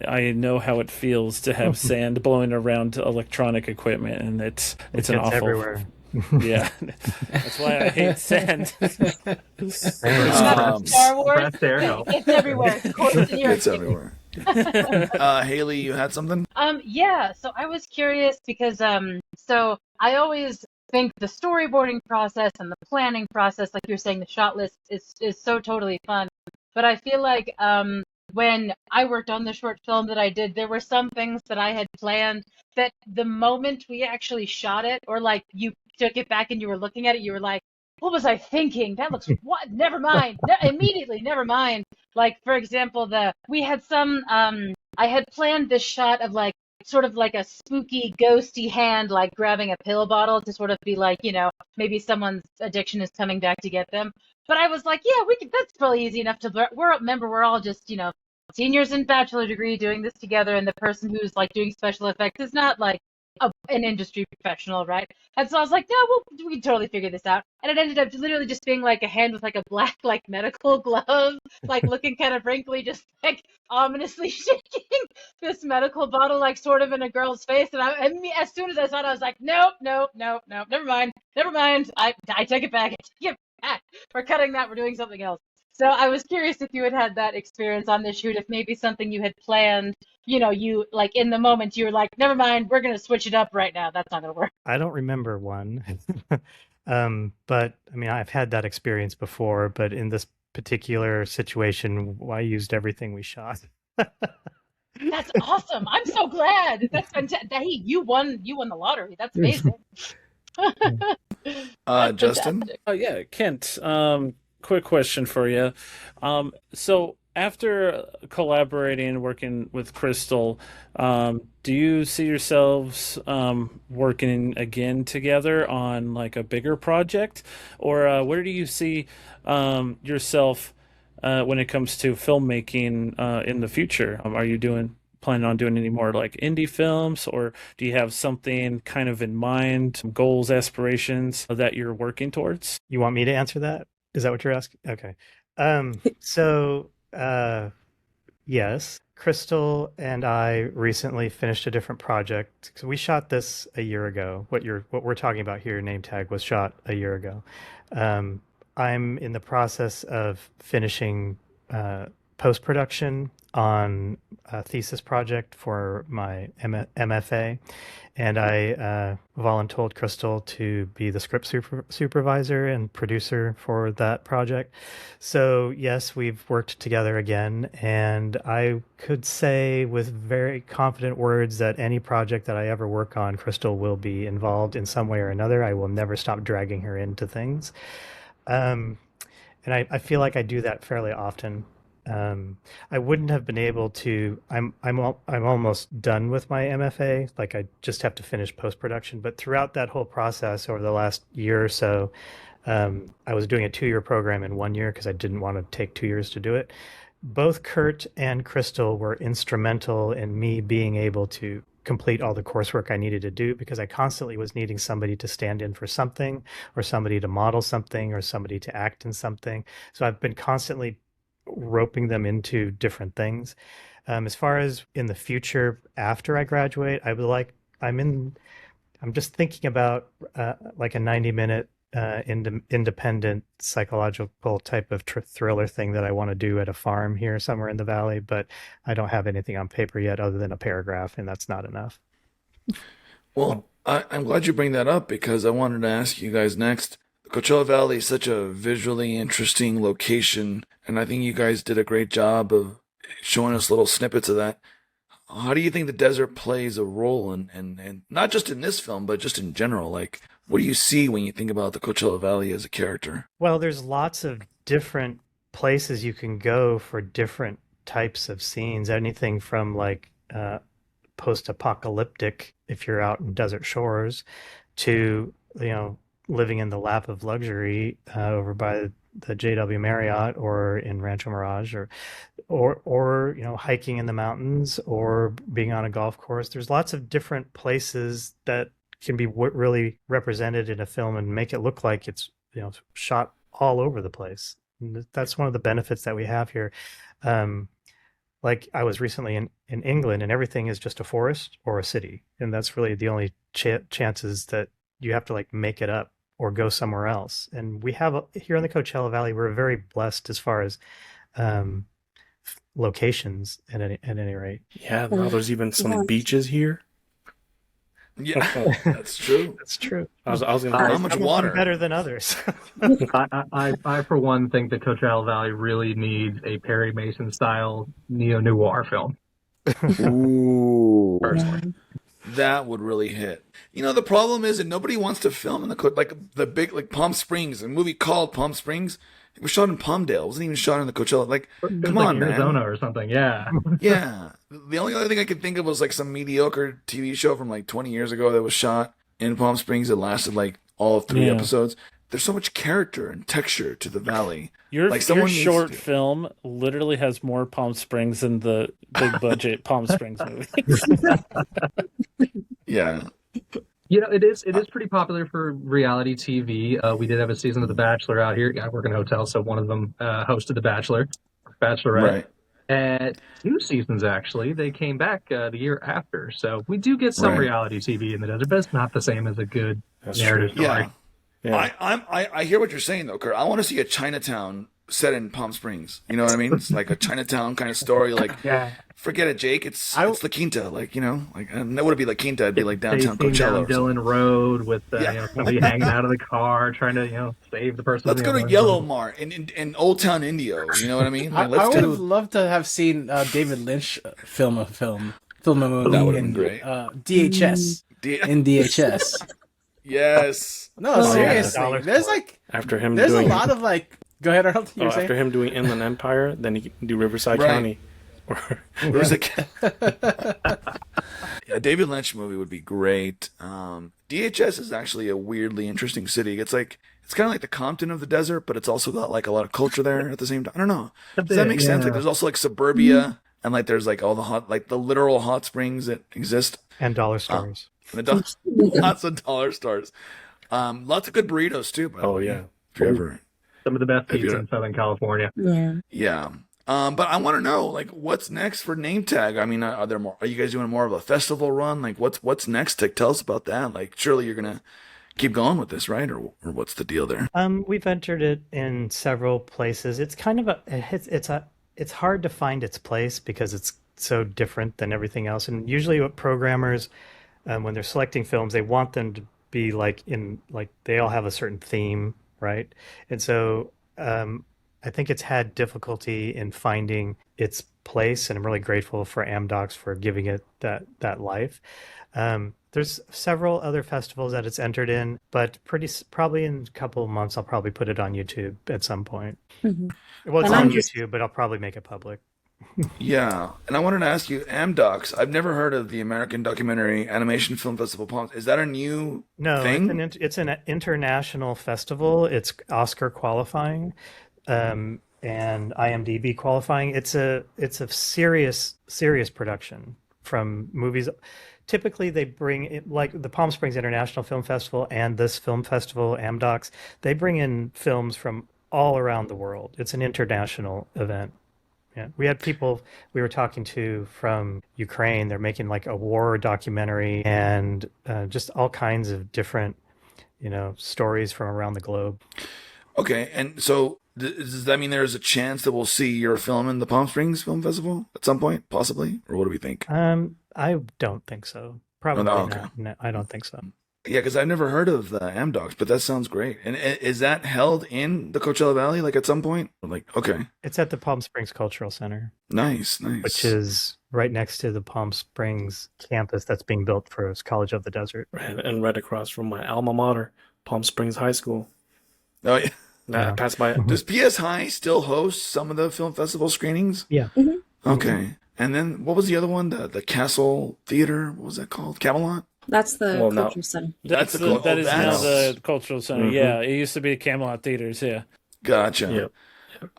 how it feels to have sand blowing around electronic equipment, and it's an awful.
everywhere.
Yeah, that's why I hate sand.
Star Wars.
Breath there, no.
It's everywhere. Of course, in Europe.
It's everywhere. Haley, you had something?
Yeah, so I was curious because so I always think the storyboarding process and the planning process, like you're saying, the shot list is so totally fun. But I feel like when I worked on the short film that I did, there were some things that I had planned that the moment we actually shot it, or like you took it back and you were looking at it, you were like, what was I thinking? That looks what? Never mind. Immediately, never mind. Like for example, we had some I had planned this shot of like sort of like a spooky ghosty hand like grabbing a pill bottle to sort of be like, maybe someone's addiction is coming back to get them. But I was like, yeah, we could, that's probably easy enough to remember we're all just, seniors in bachelor degree doing this together, and the person who's like doing special effects is not like an industry professional, right? And so I was like, no, we can totally figure this out. And it ended up literally just being like a hand with like a black like medical glove, like looking kind of wrinkly, just like ominously shaking this medical bottle like sort of in a girl's face. And as soon as I saw it, I was like, nope, never mind. I take it back. We're cutting that. We're doing something else. So I was curious if you had that experience on the shoot, if maybe something you had planned, you like in the moment you were like, never mind, we're going to switch it up right now. That's not going to work.
I don't remember one. But I mean, I've had that experience before, but in this particular situation, I used everything we shot.
That's awesome. I'm so glad. That's fantastic. Hey, you won the lottery. That's amazing.
Justin?
Yeah, Kent, quick question for you. So after collaborating and working with Crystal, do you see yourselves working again together on like a bigger project? Or where do you see yourself when it comes to filmmaking in the future? Are you planning on doing any more like indie films, or do you have something kind of in mind, some goals, aspirations that you're working towards?
You want me to answer that? Is that what you're asking? Okay. Yes, Crystal and I recently finished a different project. So we shot this a year ago. What we're talking about here, name tag, was shot a year ago. I'm in the process of finishing post-production on a thesis project for my MFA, and I volunteered Crystal to be the script supervisor and producer for that project. So yes, we've worked together again, and I could say with very confident words that any project that I ever work on, Crystal will be involved in some way or another. I will never stop dragging her into things. And I feel like I do that fairly often. I wouldn't have been able to. I'm almost done with my MFA. Like I just have to finish post production. But throughout that whole process, over the last year or so, I was doing a 2-year program in 1 year because I didn't want to take 2 years to do it. Both Kurt and Crystal were instrumental in me being able to complete all the coursework I needed to do, because I constantly was needing somebody to stand in for something, or somebody to model something, or somebody to act in something. So I've been constantly roping them into different things. As far as in the future after I graduate, I'm just thinking about like a 90-minute independent psychological type of thriller thing that I want to do at a farm here somewhere in the valley, but I don't have anything on paper yet other than a paragraph, and that's not enough.
Well, I'm glad you bring that up, because I wanted to ask you guys next. The Coachella Valley is such a visually interesting location, and I think you guys did a great job of showing us little snippets of that. How do you think the desert plays a role in not just in this film, but just in general? Like, what do you see when you think about the Coachella Valley as a character?
Well, there's lots of different places you can go for different types of scenes. Anything from like post-apocalyptic, if you're out in desert shores, to living in the lap of luxury over by the JW Marriott or in Rancho Mirage, or hiking in the mountains, or being on a golf course. There's lots of different places that can be really represented in a film and make it look like it's shot all over the place. And that's one of the benefits that we have here. Like I was recently in England, and everything is just a forest or a city, and that's really the only chances that you have to like make it up or go somewhere else. And we have here in the Coachella Valley, we're very blessed as far as locations at any rate.
Yeah, now there's even some beaches here.
Yeah, that's true.
That's true.
I was gonna
How
ask,
much
Some
water?
better than others.
I for one think that Coachella Valley really needs a Perry Mason style neo noir film.
Ooh,
Personally,
that would really hit. You know, the problem is that nobody wants to film in the big like Palm Springs. A movie called Palm Springs. It was shot in Palmdale. It wasn't even shot in the Coachella. Like,
it was
come
like
on, man.
Arizona or something. Yeah.
Yeah. The only other thing I could think of was like some mediocre TV show from like 20 years ago that was shot in Palm Springs that lasted like all of 3 episodes. There's so much character and texture to the valley.
Your
Like, someone
your
needs
short
to-
film literally has more Palm Springs than the big budget Palm Springs movie.
Yeah.
You know, it is pretty popular for reality TV. We did have a season of The Bachelor out here. I work in a hotel, so one of them hosted The Bachelor, Bachelorette.
Right.
And 2 seasons, actually. They came back the year after. So we do get some
Right.
reality TV in the desert, but it's not the same as a good
That's
narrative
true.
story.
Yeah.
Yeah.
I hear what you're saying though, Kurt. I want to see a Chinatown set in Palm Springs. You know what I mean? It's like a Chinatown kind of story. Like,
Yeah.
forget it, Jake. It's
I-
La Quinta. Like, you know, like that would be La Quinta. It'd be like downtown
Chasing
Coachella.
down
Or something.
Dillon Road with
Yeah.
somebody hanging out of the car trying to save the person.
Let's go to Yellow Mart in Old Town Indio. You know what I mean? Like,
I
let's
would
do.
have loved to have seen David Lynch film a movie.
That would've been
in,
great.
DHS. In DHS.
Yes.
No,
Oh, yeah.
seriously. There's like,
After him
there's
doing
a lot of like. Go ahead, Arnold. You were saying?
after him doing Inland Empire, then he can do Riverside
Right.
County. Or
Where's the Yeah, David Lynch movie would be great. DHS is actually a weirdly interesting city. It's kind of like the Compton of the desert, but it's also got like a lot of culture there at the same time. I don't know. Does that make sense? Like there's also like suburbia and like there's like all the literal hot springs that exist.
And dollar stores.
And lots of dollar stores. Lots of good burritos too. By the way,
yeah.
if you ever.
Some of the best
If
pizza
you're-
in Southern California.
Yeah.
Yeah. But I want to know, like, what's next for Name Tag? I mean, are there more? Are you guys doing more of a festival run? Like, what's next? Tell us about that. Like, surely you're gonna keep going with this, right? Or what's the deal there?
We've entered it in several places. It's kind of it's hard to find its place because it's so different than everything else. And usually, what programmers, when they're selecting films, they want them to be like they all have a certain theme, right? And so I think it's had difficulty in finding its place, and I'm really grateful for Amdocs for giving it that life. There's several other festivals that it's entered in, but probably in a couple of months, I'll probably put it on YouTube at some point.
Mhm.
Well, it's
And
on
I'm just-
YouTube, but I'll probably make it public.
Yeah, and I wanted to ask you, Amdocs. I've never heard of the American Documentary Animation Film Festival Palms. Is that a new
No,
thing?
it's an international festival. It's Oscar qualifying, and IMDb qualifying. It's a serious production from movies. Typically, they bring it, like the Palm Springs International Film Festival and this film festival, Amdocs. They bring in films from all around the world. It's an international event. Yeah, we had people we were talking to from Ukraine. They're making like a war documentary and just all kinds of different, stories from around the globe.
Okay, and so does that mean there's a chance that we'll see your film in the Palm Springs Film Festival at some point, possibly? Or what do we think?
I don't think so. Probably
no, okay.
not. No, I don't think so.
Yeah, because I've never heard of the Amdocs, but that sounds great. And is that held in the Coachella Valley, like at some point? Like, okay,
It's at the Palm Springs Cultural Center,
nice.
which is right next to the Palm Springs campus that's being built for College of the Desert.
and right across from my alma mater, Palm Springs High School.
Oh yeah.
I passed by it.
Does PS High still host some of the film festival screenings?
Yeah.
Okay. And then what was the other one? The Castle Theater. What was that called? Camelot.
That's the
Well, no.
cultural center.
That's the
That is now
that's-
the cultural center.
Mhm.
Yeah, it used to be Camelot Theaters. Yeah.
Gotcha.
Yep.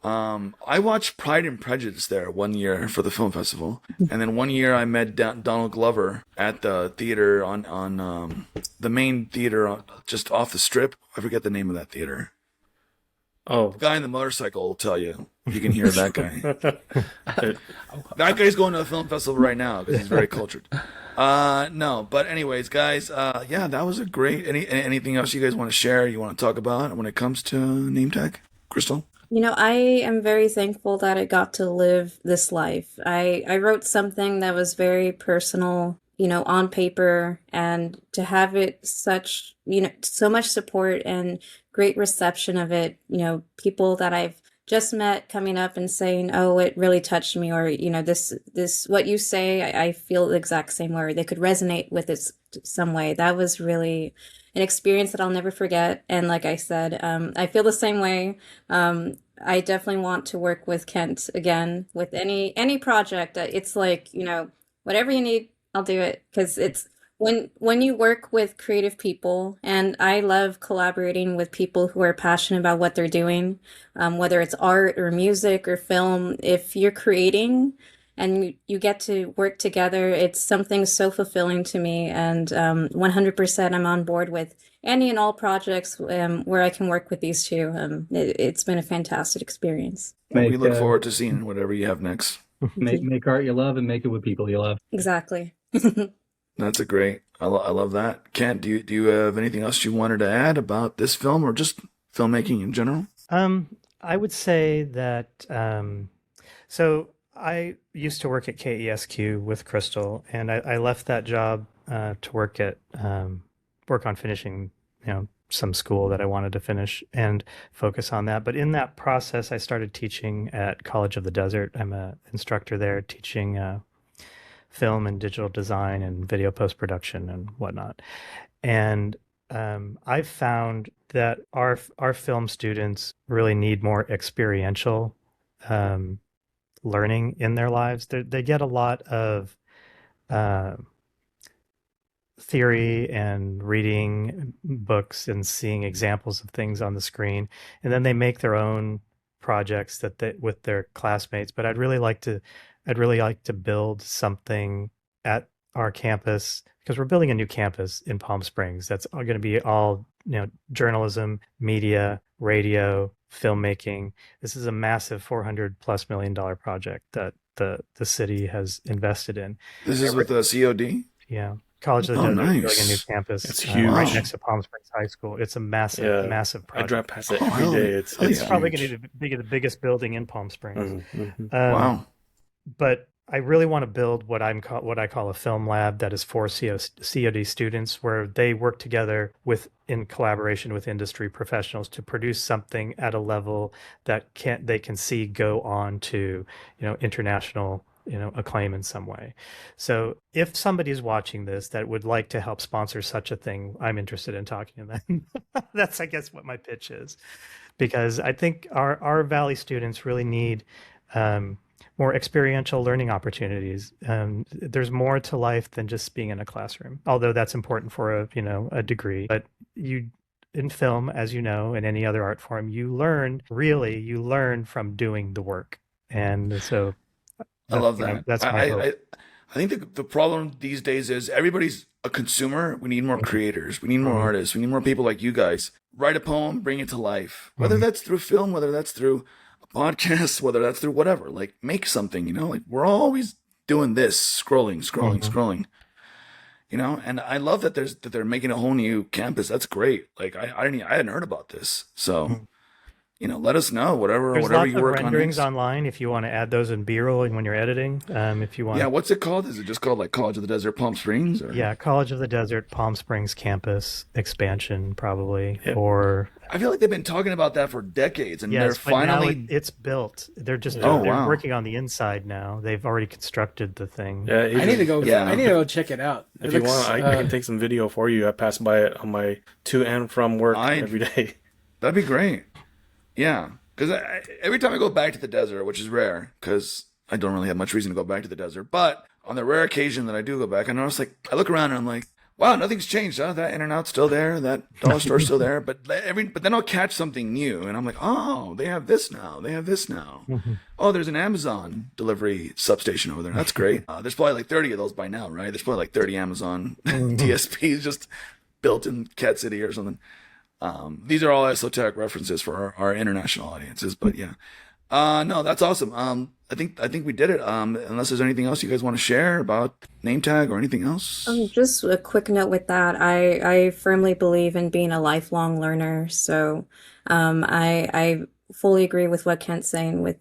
I watched Pride and Prejudice there one year for the film festival, and then one year I met Donald Glover at the theater on the main theater just off the Strip. I forget the name of that theater.
Oh,
The guy in the motorcycle will tell you. You can hear that guy.
it-
That guy's going to the film festival right now because he's very cultured. No, but anyways, guys, yeah, that was a great. Anything else you guys want to share? You want to talk about when it comes to name tag, Crystal?
I am very thankful that I got to live this life. I wrote something that was very personal on paper, and to have it such, so much support and great reception of it, people that I've just met coming up and saying, "Oh, it really touched me," or, this, what you say, I feel the exact same way, or they could resonate with it some way. That was really an experience that I'll never forget. And like I said, I feel the same way. I definitely want to work with Kent again with any project. It's like, whatever you need, I'll do it, because it's when you work with creative people, and I love collaborating with people who are passionate about what they're doing, whether it's art or music or film. If you're creating and you get to work together, it's something so fulfilling to me. And 100% I'm on board with any and all projects where I can work with these two. It's been a fantastic experience.
We look forward to seeing whatever you have next.
Make art you love and make it with people you love.
Exactly.
That's a great. I love that. Kent, do you have anything else you wanted to add about this film or just filmmaking in general?
I would say that so I used to work at KESQ with Crystal, and I left that job to work on finishing, some school that I wanted to finish and focus on that. But in that process, I started teaching at College of the Desert. I'm an instructor there, teaching film and digital design and video post-production and whatnot. And I've found that our film students really need more experiential learning in their lives. They get a lot of theory and reading books and seeing examples of things on the screen, and then they make their own projects with their classmates. But I'd really like to build something at our campus, because we're building a new campus in Palm Springs that's going to be all, journalism, media, radio, filmmaking. This is a massive $400+ million project that the city has invested in.
This is with the COD?
Yeah. College of the Desert is building a new campus.
It's huge.
Right next to Palm Springs High School. It's a massive project.
I drive past it every day.
It's probably going to be the biggest building in Palm Springs.
Wow.
But I really want to build what I call a film lab that is for COD students, where they work together in collaboration with industry professionals to produce something at a level that they can see go on to, international, acclaim in some way. So if somebody's watching this that would like to help sponsor such a thing, I'm interested in talking to them. That's, I guess, what my pitch is, because I think our Valley students really need more experiential learning opportunities. There's more to life than just being in a classroom, although that's important for a degree. But in film, as you know, in any other art form, you learn from doing the work. And so
I love that.
That's my hope.
I think the problem these days is everybody's a consumer. We need more creators. We need more artists. We need more people like you guys. Write a poem, bring it to life. Whether that's through film, whether that's through podcast, whether that's through whatever, like make something, like we're always doing this, scrolling, and I love that they're making a whole new campus. That's great. Like I hadn't heard about this. So, let us know whatever
There's
whatever
lots
you
of
work on
renderings
next.
online if you want to add those in B-roll and when you're editing. If you want.
Yeah, what's it called? Is it just called like College of the Desert Palm Springs? Or?
Yeah, College of the Desert Palm Springs campus expansion, probably.
Yep.
Or
I feel like they've been talking about that for decades, and they're
yes, but now
finally
it's built. They're just
Oh,
they're
wow.
working on the inside now. They've already constructed the thing.
Yeah,
I need to go.
Yeah.
I need to go check it out.
If you want, I can take some video for you. I pass by it on my to and from work every day.
That'd be great. Yeah, because every time I go back to the desert, which is rare, because I don't really have much reason to go back to the desert, but on the rare occasion that I do go back, I notice, like, I look around and I'm like, wow, nothing's changed. Huh? That In-N-Out's still there. That dollar store's still there. But then I'll catch something new, and I'm like, oh, they have this now. They have this now. Oh, there's an Amazon delivery substation over there. That's great. There's probably like 30 of those by now, right? There's probably like 30 Amazon DSPs just built in Cat City or something. These are all esoteric references for our international audiences, but yeah. No, that's awesome. I think we did it. Unless there's anything else you guys want to share about name tag or anything else.
Just a quick note with that. I firmly believe in being a lifelong learner. So I fully agree with what Kent's saying with,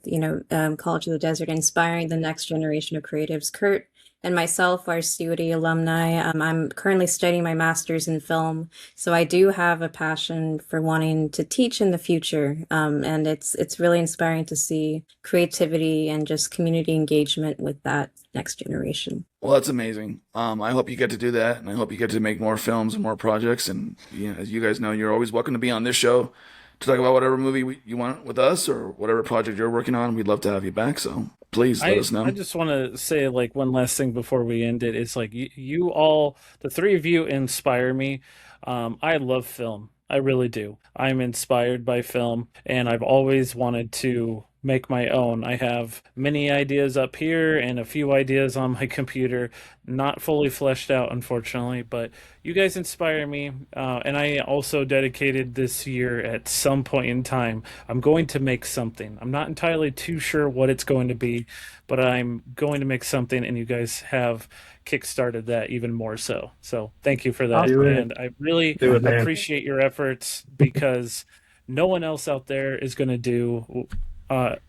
College of the Desert, inspiring the next generation of creatives. Kurt and myself are CUD alumni. I'm currently studying my master's in film, so I do have a passion for wanting to teach in the future. And it's really inspiring to see creativity and just community engagement with that next generation.
Well, that's amazing. I hope you get to do that, and I hope you get to make more films and more projects. And as you guys know, you're always welcome to be on this show to talk about whatever movie you want with us or whatever project you're working on. We'd love to have you back. So please let us know.
I just want to say like one last thing before we end it. It's like you all, the three of you, inspire me. I love film. I really do. I'm inspired by film, and I've always wanted to make my own. I have many ideas up here and a few ideas on my computer, not fully fleshed out, unfortunately, but you guys inspire me. And I also dedicated this year at some point in time, I'm going to make something. I'm not entirely too sure what it's going to be, but I'm going to make something, and you guys have kickstarted that even more so. So thank you for that. And I really appreciate your efforts, because no one else out there is going to do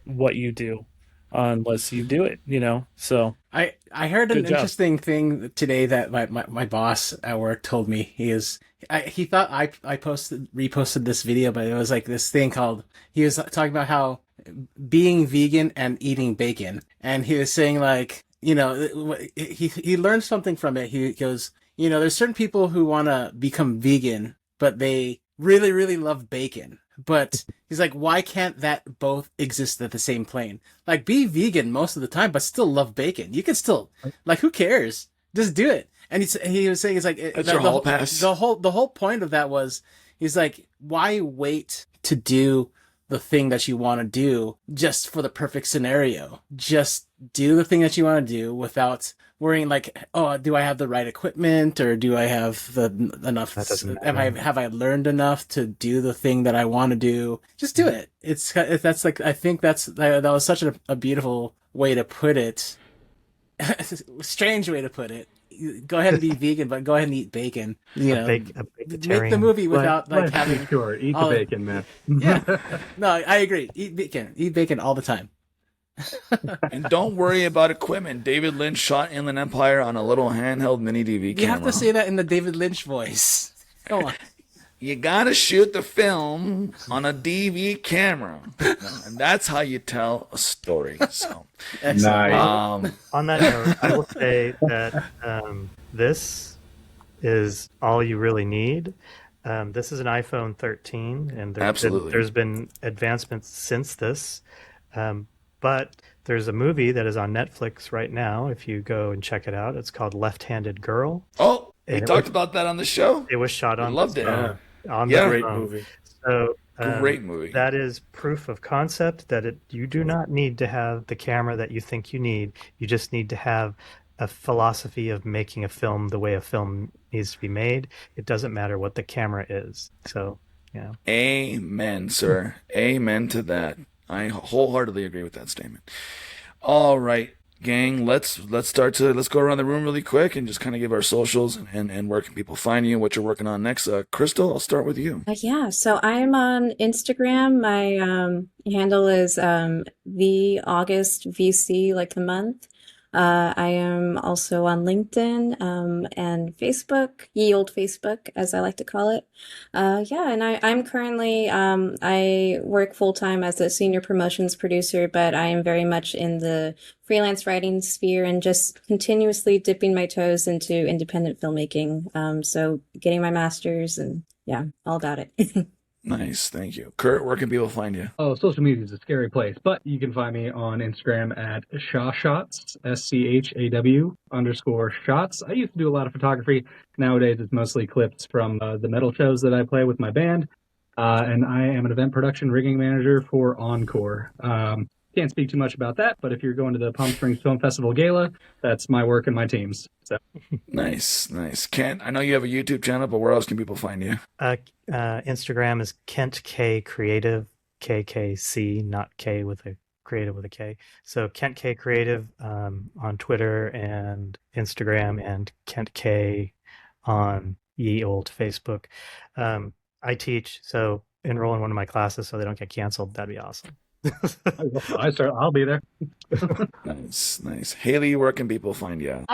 what you do unless you do it, So
I heard an interesting thing today that my boss at work told me. He thought I reposted this video, but it was like this thing called, he was talking about how being vegan and eating bacon, and he was saying like, he learned something from it. He goes, there's certain people who want to become vegan, but they really, really love bacon. But he's like, why can't that both exist at the same plane? Like, be vegan most of the time, but still love bacon. You can still, like, who cares? Just do it. And he was saying, it's like,
that's your hall pass.
The whole point of that was, he's like, why wait to do the thing that you want to do just for the perfect scenario? Just do the thing that you want to do without worrying like, oh, do I have the right equipment, or do I have enough? Have I learned enough to do the thing that I want to do? Just do it. That's like, I think that was such a beautiful way to put it. Strange way to put it. Go ahead and be vegan, but go ahead and eat bacon. Make the movie without having
sure eat the bacon, man.
Yeah, no, I agree. Eat bacon all the time.
And don't worry about equipment. David Lynch shot Inland Empire on a little handheld mini DV camera.
You have to say that in the David Lynch voice. Come on.
You gotta shoot the film on a DV camera, and that's how you tell a story. So,
nice. On that note, I will say that this is all you really need. This is an iPhone 13, and there's been advancements since this. But there's a movie that is on Netflix right now. If you go and check it out, it's called Left-Handed Girl.
Oh, we talked about that on the show.
It was shot on.
Loved it.
Great movie.
So
great movie.
That is proof of concept that you do not need to have the camera that you think you need. You just need to have a philosophy of making a film the way a film needs to be made. It doesn't matter what the camera is. So,
Amen, sir. Amen to that. I wholeheartedly agree with that statement. All right, gang, let's go around the room really quick and just kind of give our socials and where can people find you and what you're working on next. Crystal, I'll start with you.
So I'm on Instagram. My handle is the August VC, like the month. I am also on LinkedIn and Facebook, ye old Facebook, as I like to call it. And I'm currently, I work full-time as a senior promotions producer, but I am very much in the freelance writing sphere and just continuously dipping my toes into independent filmmaking. So getting my master's and all about it.
Nice, thank you. Kurt, where can people find you?
Oh, social media is a scary place, but you can find me on Instagram at Shawshots, SCHAW_shots. I used to do a lot of photography. Nowadays, it's mostly clips from the metal shows that I play with my band, and I am an event production rigging manager for Encore. Can't speak too much about that, but if you're going to the Palm Springs Film Festival Gala, that's my work and my team's. So.
Nice. Kent, I know you have a YouTube channel, but where else can people find you?
Instagram is Kent K Creative, KKC, not K with a creative with a K. So Kent K Creative on Twitter and Instagram, and Kent K on ye old Facebook. I teach, so enroll in one of my classes so they don't get canceled. That'd be awesome.
I'll be there.
Nice. Haley, where can people find you?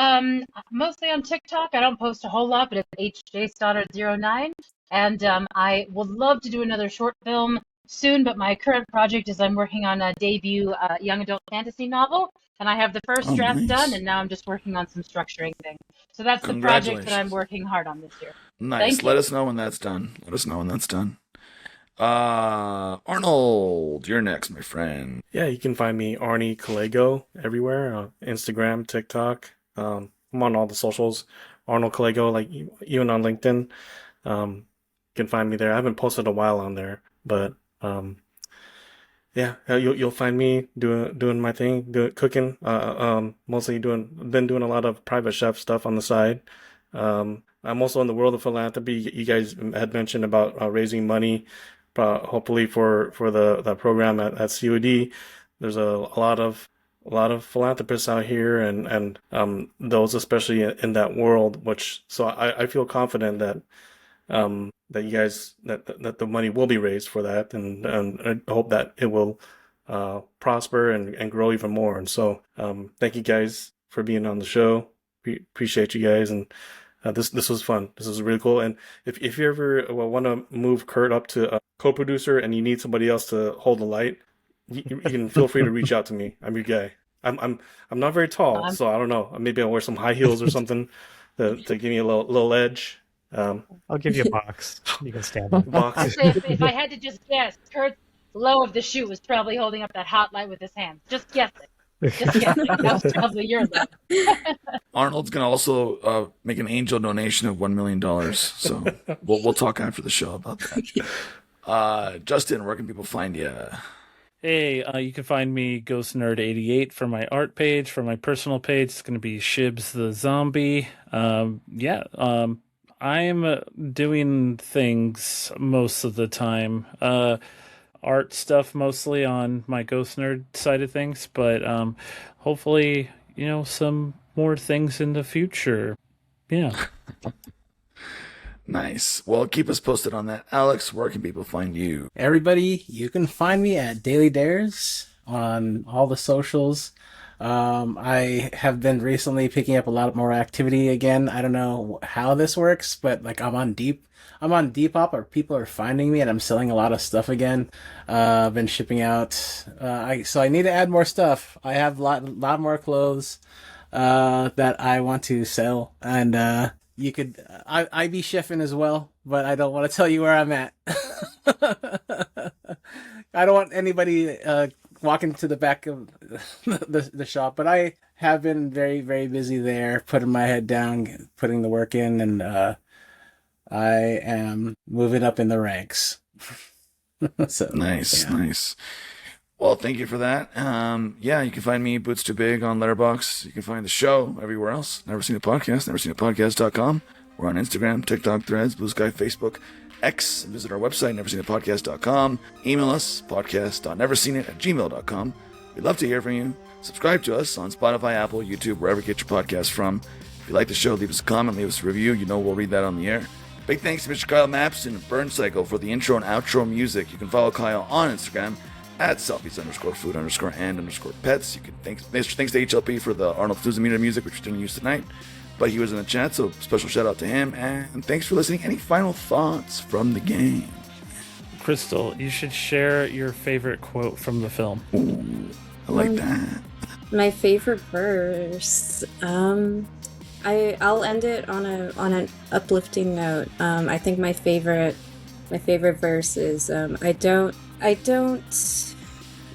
Mostly on TikTok. I don't post a whole lot, but it's HJStoddard09. And I would love to do another short film soon, but my current project is I'm working on a debut young adult fantasy novel, and I have the first draft done, and now I'm just working on some structuring things. So that's the project that I'm working hard on this year.
Nice. Let us know when that's done. Arnold, you're next, my friend.
Yeah, you can find me Arnie Kalego everywhere, Instagram, TikTok. I'm on all the socials. Arnold Kalego, like even on LinkedIn. You can find me there. I haven't posted a while on there, but yeah, you'll find me doing my thing, cooking. Mostly been doing a lot of private chef stuff on the side. I'm also in the world of philanthropy. You guys had mentioned about raising money, hopefully for the program at COD. There's a lot of philanthropists out here, and those especially in that world. So I feel confident that that you guys that the money will be raised for that, and I hope that it will prosper and grow even more. And so thank you guys for being on the show. Appreciate you guys, and this was fun. This was really cool. And if you ever want to move Kurt up to a co-producer and you need somebody else to hold the light, you can feel free to reach out to me. I'm your guy. I'm not very tall, so I don't know. Maybe I'll wear some high heels or something to give me a little edge.
I'll give you a box. You can stand on
box.
If I had to just guess, Kurt's low of the shoe was probably holding up that hot light with his hands. Just guessing. That was probably your low.
Arnold's gonna also make an angel donation of $1 million. So we'll talk after the show about that. Justin, where can people find you?
Hey, you can find me Ghost Nerd 88 for my art page. For my personal page, it's going to be Shibs the Zombie. I'm doing things most of the time. Art stuff mostly on my Ghost Nerd side of things, but hopefully, some more things in the future. Yeah.
Nice. Well, keep us posted on that. Alex, where can people find you?
Everybody, you can find me at Daily Dares on all the socials. I have been recently picking up a lot more activity again. I don't know how this works, but like I'm on Depop, or people are finding me, and I'm selling a lot of stuff again. I've been shipping out. So I need to add more stuff. I have a lot more clothes that I want to sell, and you could. I be chefing as well, but I don't want to tell you where I'm at. I don't want anybody walking to the back of the shop, but I have been very, very busy there, putting my head down, putting the work in, and I am moving up in the ranks. So
Nice. Well, thank you for that. You can find me, Boots Too Big, on Letterboxd. You can find the show everywhere else. Never Seen a Podcast, neverseenapodcast.com. We're on Instagram, TikTok, Threads, Blue Sky, Facebook, X. Visit our website, neverseenapodcast.com. Email us, podcast.neverseenit@gmail.com. We'd love to hear from you. Subscribe to us on Spotify, Apple, YouTube, wherever you get your podcasts from. If you like the show, leave us a comment, leave us a review. We'll read that on the air. Big thanks to Mr. Kyle Maps and Burn Cycle for the intro and outro music. You can follow Kyle on Instagram at selfies_food_and_pets. You can thanks to HLP for the Arnold Thuzameter music, which we didn't use tonight, but he was in the chat, so special shout out to him. And thanks for listening. Any final thoughts from the game?
Crystal, you should share your favorite quote from the film.
Ooh, I like that.
My favorite verse. I'll end it on an uplifting note. I think my favorite verse is I don't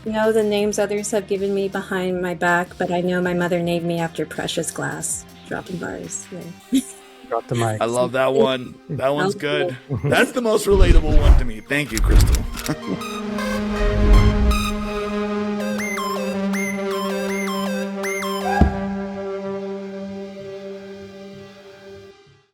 know the names others have given me behind my back, but I know my mother named me after precious glass. Dropping bars. Yeah.
Drop the mic.
I love that one. That one's good. That's the most relatable one to me. Thank you, Crystal.